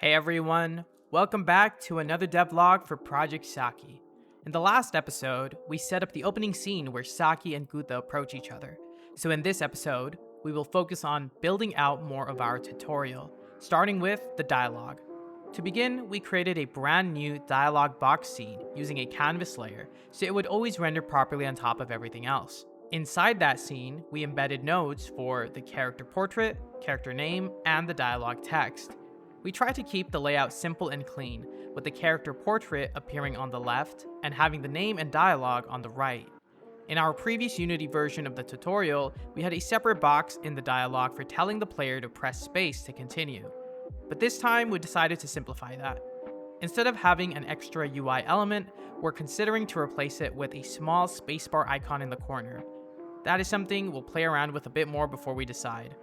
Hey everyone, welcome back to another devlog for Project Saki. In the last episode, we set up the opening scene where Saki and Godot approach each other. So in this episode, we will focus on building out more of our tutorial, starting with the dialogue. To begin, we created a brand new DialogueBox scene using a CanvasLayer, so it would always render properly on top of everything else. Inside that scene, we embedded nodes for the character portrait, character name, and the dialogue text. We tried to keep the layout simple and clean, with the character portrait appearing on the left and having the name and dialogue on the right. In our previous Unity version of the tutorial, we had a separate box in the dialogue for telling the player to press space to continue. But this time, we decided to simplify that. Instead of having an extra UI element, we're considering to replace it with a small spacebar icon in the corner. That is something we'll play around with a bit more before we decide.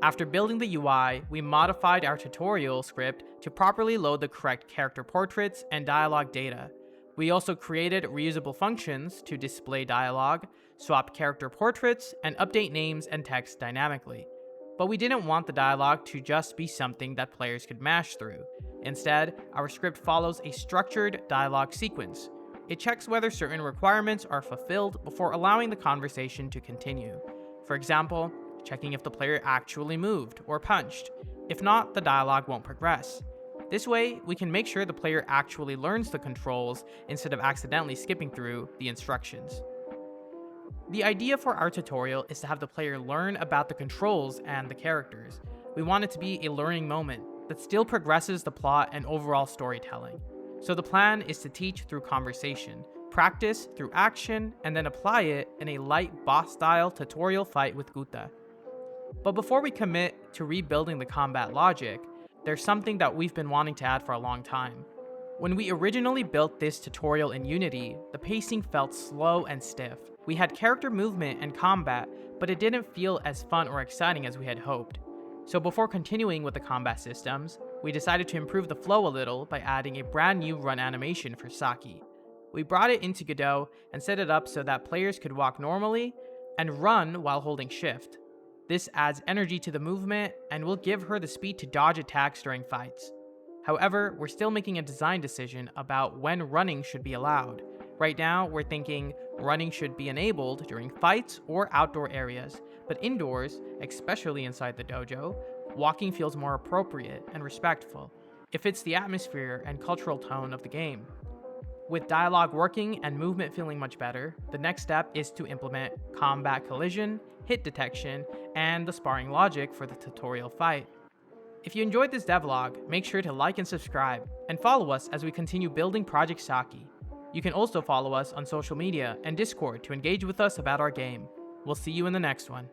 After building the UI, we modified our tutorial script to properly load the correct character portraits and dialogue data. We also created reusable functions to display dialogue, swap character portraits, and update names and text dynamically. But we didn't want the dialogue to just be something that players could mash through. Instead, our script follows a structured dialogue sequence. It checks whether certain requirements are fulfilled before allowing the conversation to continue. For example, checking if the player actually moved or punched. If not, the dialogue won't progress. This way, we can make sure the player actually learns the controls instead of accidentally skipping through the instructions. The idea for our tutorial is to have the player learn about the controls and the characters. We want it to be a learning moment that still progresses the plot and overall storytelling. So the plan is to teach through conversation, practice through action, and then apply it in a light boss-style tutorial fight with Godot. But before we commit to rebuilding the combat logic, there's something that we've been wanting to add for a long time. When we originally built this tutorial in Unity, the pacing felt slow and stiff. We had character movement and combat, but it didn't feel as fun or exciting as we had hoped. So before continuing with the combat systems, we decided to improve the flow a little by adding a brand new run animation for Saki. We brought it into Godot and set it up so that players could walk normally and run while holding shift. This adds energy to the movement and will give her the speed to dodge attacks during fights. However, we're still making a design decision about when running should be allowed. Right now, we're thinking running should be enabled during fights or outdoor areas, but indoors, especially inside the dojo, walking feels more appropriate and respectful. It fits the atmosphere and cultural tone of the game. With dialogue working and movement feeling much better, the next step is to implement combat collision, hit detection, and the sparring logic for the tutorial fight. If you enjoyed this devlog, make sure to like and subscribe, and follow us as we continue building Project Saki. You can also follow us on social media and Discord to engage with us about our game. We'll see you in the next one.